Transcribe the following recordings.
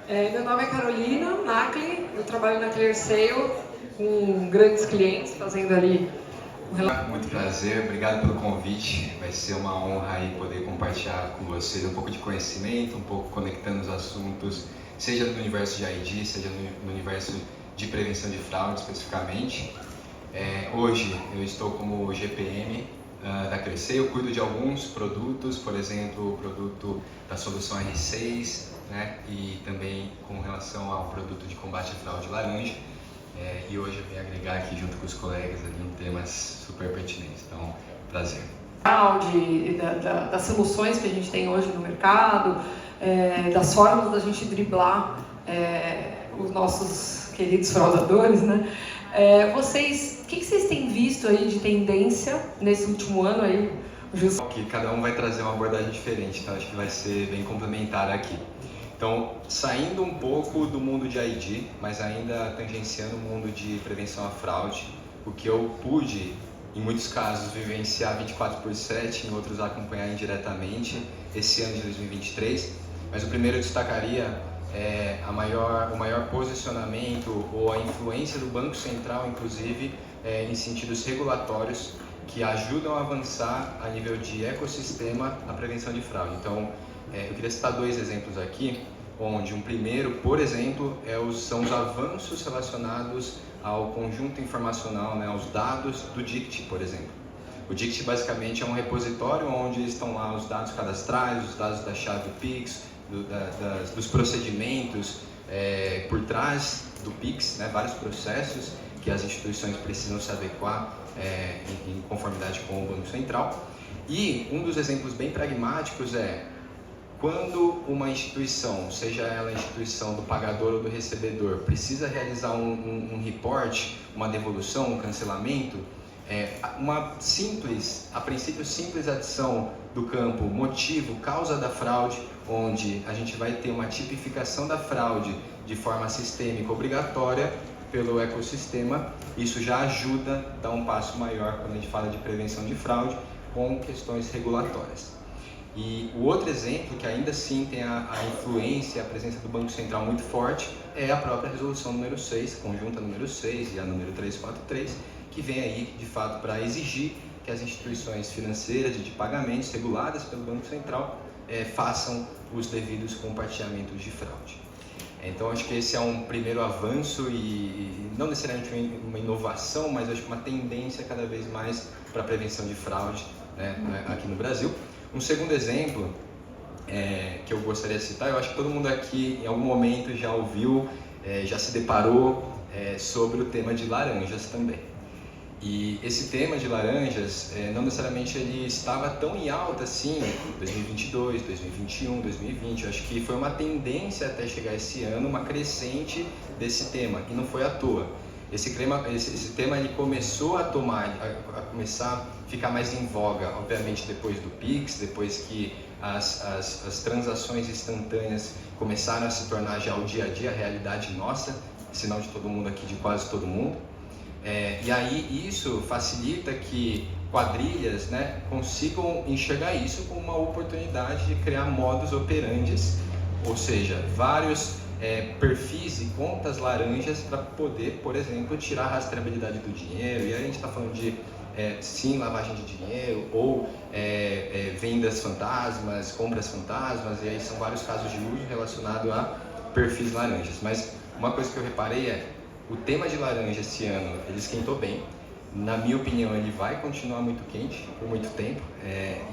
Meu nome é Carolina Nacli, eu trabalho na ClearSale com grandes clientes, fazendo ali Muito prazer, obrigado pelo convite. Vai ser uma honra aí poder compartilhar com vocês um pouco de conhecimento, um pouco conectando os assuntos, seja no universo de ID, seja no universo de prevenção de fraude especificamente. Hoje eu estou como GPM da ClearSale, eu cuido de alguns produtos, por exemplo, o produto da solução R6, né, e também com relação ao produto de combate à fraude laranja. E hoje eu venho agregar aqui junto com os colegas ali temas super pertinentes, então, prazer. Das soluções que a gente tem hoje no mercado, das formas da gente driblar os nossos queridos fraudadores, né? O que vocês têm visto aí de tendência nesse último ano aí? Que cada um vai trazer uma abordagem diferente, então acho que vai ser bem complementar aqui. Então, saindo um pouco do mundo de ID, mas ainda tangenciando o mundo de prevenção à fraude, o que eu pude, em muitos casos, vivenciar 24/7, em outros acompanhar indiretamente esse ano de 2023. Mas o primeiro eu destacaria o maior posicionamento ou a influência do Banco Central, inclusive, em sentidos regulatórios que ajudam a avançar a nível de ecossistema a prevenção de fraude. Então, eu queria citar dois exemplos aqui, onde um primeiro, por exemplo, são os avanços relacionados ao conjunto informacional, né, aos dados do DICT, por exemplo. O DICT basicamente é um repositório onde estão lá os dados cadastrais, os dados da chave Pix, dos procedimentos por trás do Pix, né, vários processos que as instituições precisam se adequar em conformidade com o Banco Central. E um dos exemplos bem pragmáticos quando uma instituição, seja ela a instituição do pagador ou do recebedor, precisa realizar um report, uma devolução, um cancelamento, uma simples, a princípio simples adição do campo motivo, causa da fraude, onde a gente vai ter uma tipificação da fraude de forma sistêmica obrigatória pelo ecossistema, isso já ajuda a dar um passo maior quando a gente fala de prevenção de fraude com questões regulatórias. E o outro exemplo, que ainda assim tem a influência e a presença do Banco Central muito forte, é a própria resolução número 6, conjunta número 6 e a número 343, que vem aí de fato para exigir que as instituições financeiras e de pagamentos reguladas pelo Banco Central façam os devidos compartilhamentos de fraude. Então acho que esse é um primeiro avanço e não necessariamente uma inovação, mas acho que uma tendência cada vez mais para a prevenção de fraude, né, aqui no Brasil. Um segundo exemplo que eu gostaria de citar, eu acho que todo mundo aqui em algum momento já ouviu, já se deparou sobre o tema de laranjas também. E esse tema de laranjas, não necessariamente ele estava tão em alta assim em 2022, 2021, 2020. Eu acho que foi uma tendência até chegar esse ano, uma crescente desse tema, e não foi à toa. Esse tema ele começou a começar a ficar mais em voga, obviamente depois do Pix, depois que as transações instantâneas começaram a se tornar já o dia a dia, a realidade nossa, sinal de todo mundo aqui, de quase todo mundo. E aí isso facilita que quadrilhas, né, consigam enxergar isso como uma oportunidade de criar modus operandi, ou seja, vários perfis e contas laranjas para poder, por exemplo, tirar a rastreabilidade do dinheiro. E aí a gente está falando de sim, lavagem de dinheiro ou vendas fantasmas, compras fantasmas, e aí são vários casos de uso relacionado a perfis laranjas. Mas uma coisa que eu reparei o tema de laranja esse ano, ele esquentou bem. Na minha opinião, ele vai continuar muito quente por muito tempo,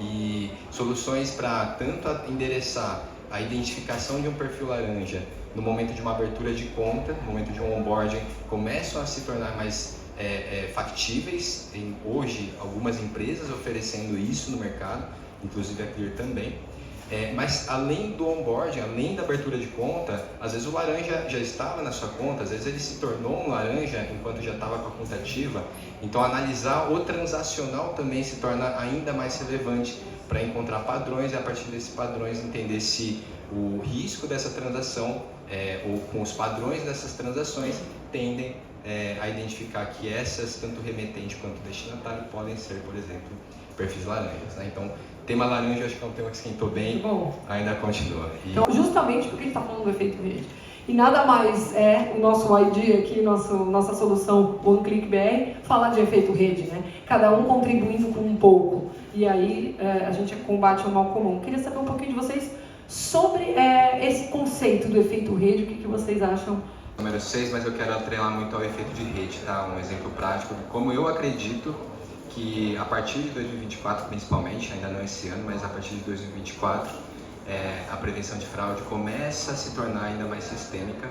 e soluções para tanto endereçar a identificação de um perfil laranja no momento de uma abertura de conta, no momento de um onboarding, começam a se tornar mais factíveis. Tem hoje algumas empresas oferecendo isso no mercado, inclusive a Clear também. Mas além do onboarding, além da abertura de conta, às vezes o laranja já estava na sua conta, às vezes ele se tornou um laranja enquanto já estava com a conta ativa. Então analisar o transacional também se torna ainda mais relevante para encontrar padrões e a partir desses padrões entender se o risco dessa transação ou com os padrões dessas transações tendem a identificar que essas, tanto remetente quanto destinatário, podem ser, por exemplo, perfis laranjas, né? Então tema laranja, acho que é um tema que esquentou bem, bom. Ainda continua. Então, justamente porque a gente está falando do efeito rede. E nada mais é o nosso ID aqui, nossa solução OneClickBR, falar de efeito rede, né? Cada um contribuindo com um pouco. E aí a gente combate o mal comum. Queria saber um pouquinho de vocês sobre esse conceito do efeito rede, o que vocês acham? Número 6, mas eu quero atrelar muito ao efeito de rede, tá? Um exemplo prático de como eu acredito que a partir de 2024, principalmente, ainda não esse ano, mas a partir de 2024, a prevenção de fraude começa a se tornar ainda mais sistêmica,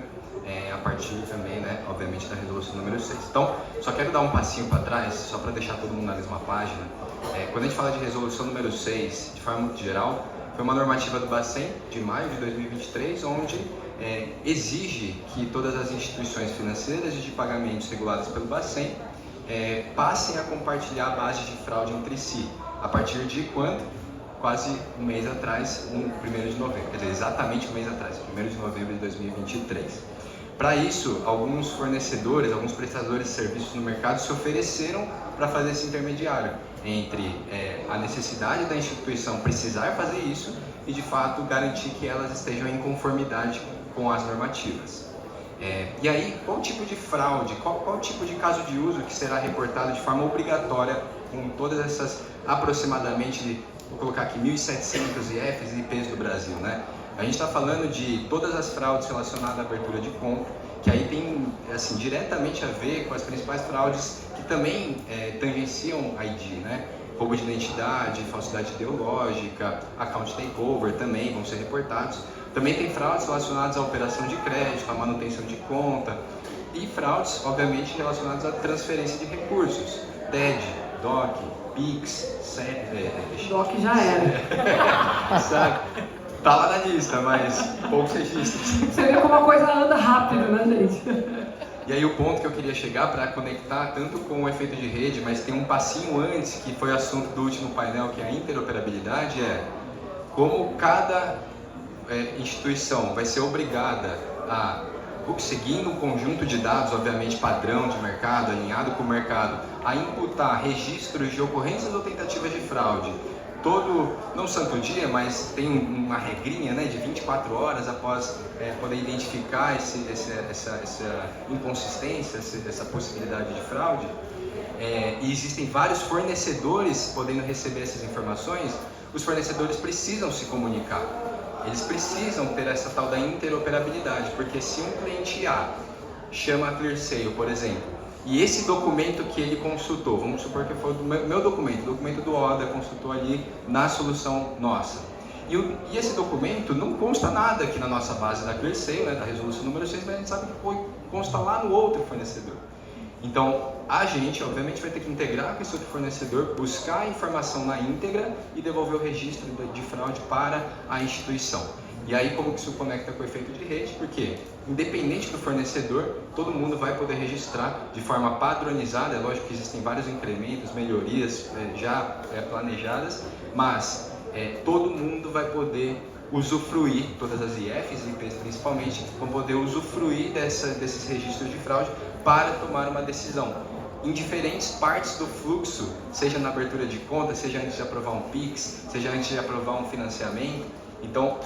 a partir também, né, obviamente, da resolução número 6. Então, só quero dar um passinho para trás, só para deixar todo mundo na mesma página. Quando a gente fala de resolução número 6, de forma muito geral, foi uma normativa do Bacen, de maio de 2023, onde exige que todas as instituições financeiras e de pagamentos reguladas pelo Bacen passem a compartilhar a base de fraude entre si. A partir de quando? Quase um mês atrás, 1º de novembro, quer dizer, exatamente um mês atrás, 1º de novembro de 2023. Para isso, alguns fornecedores, alguns prestadores de serviços no mercado se ofereceram para fazer esse intermediário entre a necessidade da instituição precisar fazer isso e, de fato, garantir que elas estejam em conformidade com as normativas. E aí, qual tipo de fraude, qual tipo de caso de uso que será reportado de forma obrigatória com todas essas aproximadamente, vou colocar aqui, 1.700 IFs e IPs do Brasil, né? A gente está falando de todas as fraudes relacionadas à abertura de conta, que aí tem assim, diretamente a ver com as principais fraudes que também tangenciam ID, né? Roubo de identidade, falsidade ideológica, account takeover também vão ser reportados. Também tem fraudes relacionadas à operação de crédito, à manutenção de conta e fraudes, obviamente, relacionadas à transferência de recursos, TED, DOC, PIX, DOC já era. Sabe? Tá lá na lista, mas poucos registros. Você vê como a coisa anda rápido, né, gente? E aí o ponto que eu queria chegar para conectar tanto com o efeito de rede, mas tem um passinho antes, que foi assunto do último painel, que é a interoperabilidade, como cada instituição vai ser obrigada a, seguindo um conjunto de dados, obviamente padrão de mercado, alinhado com o mercado, a imputar registros de ocorrências ou tentativas de fraude. Não santo dia, mas tem uma regrinha, né, de 24 horas após poder identificar essa inconsistência, essa possibilidade de fraude. E existem vários fornecedores podendo receber essas informações. Os fornecedores precisam se comunicar. Eles precisam ter essa tal da interoperabilidade, porque se um cliente A chama a ClearSale, por exemplo, e esse documento que ele consultou, vamos supor que foi o meu documento, o documento do ODA, consultou ali na solução nossa. E esse documento não consta nada aqui na nossa base da ClearSale, né, da resolução número 6, mas a gente sabe que consta lá no outro fornecedor. Então, a gente, obviamente, vai ter que integrar com esse outro fornecedor, buscar a informação na íntegra e devolver o registro de fraude para a instituição. E aí, como que isso conecta com o efeito de rede? Porque, independente do fornecedor, todo mundo vai poder registrar de forma padronizada. É lógico que existem vários incrementos, melhorias já planejadas, mas todo mundo vai poder usufruir, todas as IFs e IPs principalmente, vão poder usufruir desses registros de fraude para tomar uma decisão. Em diferentes partes do fluxo, seja na abertura de conta, seja antes de aprovar um PIX, seja antes de aprovar um financiamento. Então,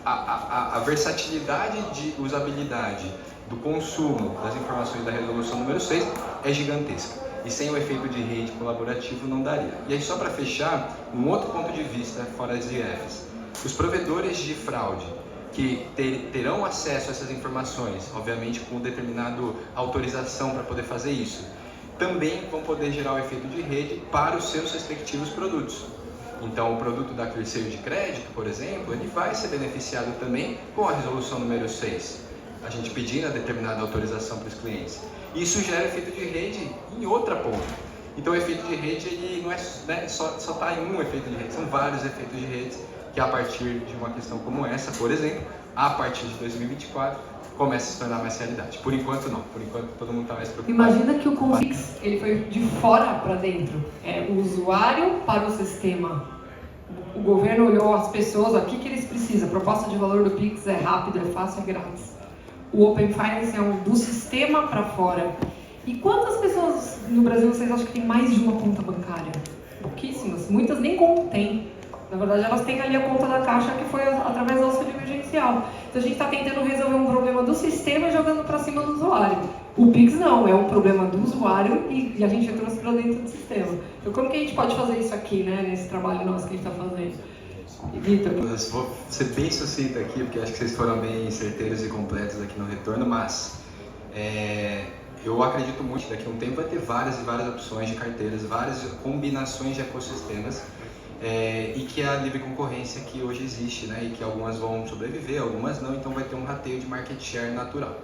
a versatilidade de usabilidade do consumo das informações da resolução número 6 é gigantesca. E sem o efeito de rede colaborativo não daria. E aí, só para fechar, um outro ponto de vista fora das IFs. Os provedores de fraude que terão acesso a essas informações, obviamente com determinada autorização para poder fazer isso, também vão poder gerar o efeito de rede para os seus respectivos produtos. Então, o produto da ClearSale de crédito, por exemplo, ele vai ser beneficiado também com a resolução número 6, a gente pedindo a determinada autorização para os clientes. Isso gera efeito de rede em outra ponta. Então, o efeito de rede ele não é só está em um efeito de rede, são vários efeitos de rede que, a partir de uma questão como essa, por exemplo, a partir de 2024, começa a se tornar mais realidade. Por enquanto, não. Por enquanto, todo mundo está mais preocupado. Imagina que o Confix ele foi de fora para dentro. O usuário para o sistema. O governo olhou as pessoas, o que eles precisam. A proposta de valor do Pix é rápido, é fácil, é grátis. O Open Finance é do sistema para fora. E quantas pessoas no Brasil vocês acham que tem mais de uma conta bancária? Pouquíssimas. Muitas nem conta têm. Na verdade, elas têm ali a conta da Caixa que foi através do auxílio emergencial. Então, a gente está tentando resolver um problema do sistema jogando para cima do usuário. O Pix não, é um problema do usuário e a gente trouxe para dentro do sistema. Então, como que a gente pode fazer isso aqui, né, nesse trabalho nosso que a gente está fazendo? Vitor? Eu vou ser bem sucinto aqui, porque acho que vocês foram bem certeiros e completos aqui no retorno, mas eu acredito muito que daqui a um tempo vai ter várias e várias opções de carteiras, várias combinações de ecossistemas, e que é a livre concorrência que hoje existe, né, e que algumas vão sobreviver, algumas não, então vai ter um rateio de market share natural.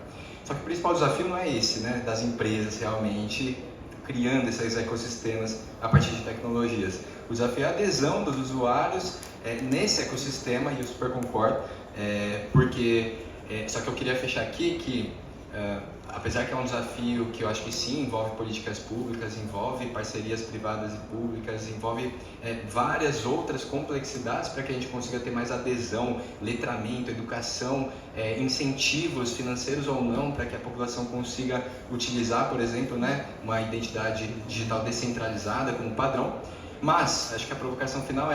Só que o principal desafio não é esse, né, das empresas realmente criando esses ecossistemas a partir de tecnologias. O desafio é a adesão dos usuários nesse ecossistema, e eu super concordo, porque só que eu queria fechar aqui que apesar que é um desafio que eu acho que sim, envolve políticas públicas, envolve parcerias privadas e públicas, envolve várias outras complexidades para que a gente consiga ter mais adesão, letramento, educação, incentivos financeiros ou não, para que a população consiga utilizar, por exemplo, né, uma identidade digital descentralizada como padrão. Mas acho que a provocação final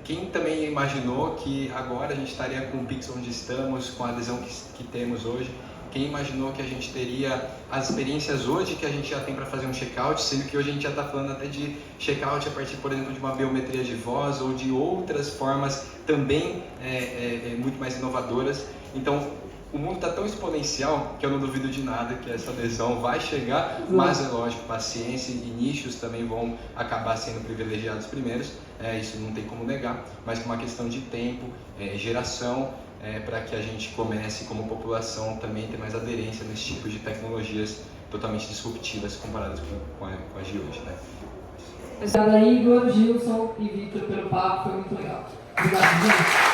quem também imaginou que agora a gente estaria com o Pix onde estamos, com a adesão que temos hoje? Quem imaginou que a gente teria as experiências hoje que a gente já tem para fazer um checkout, sendo que hoje a gente já está falando até de checkout a partir, por exemplo, de uma biometria de voz ou de outras formas também muito mais inovadoras. Então, o mundo está tão exponencial que eu não duvido de nada que essa adesão vai chegar, mas é lógico, paciência e nichos também vão acabar sendo privilegiados primeiros, isso não tem como negar, mas com uma questão de tempo, geração, para que a gente comece como população também ter mais aderência nesse tipo de tecnologias totalmente disruptivas comparadas com as de hoje, né? Obrigada, Igor, Gilson e Vitor, pelo papo, foi muito legal. Obrigado, gente.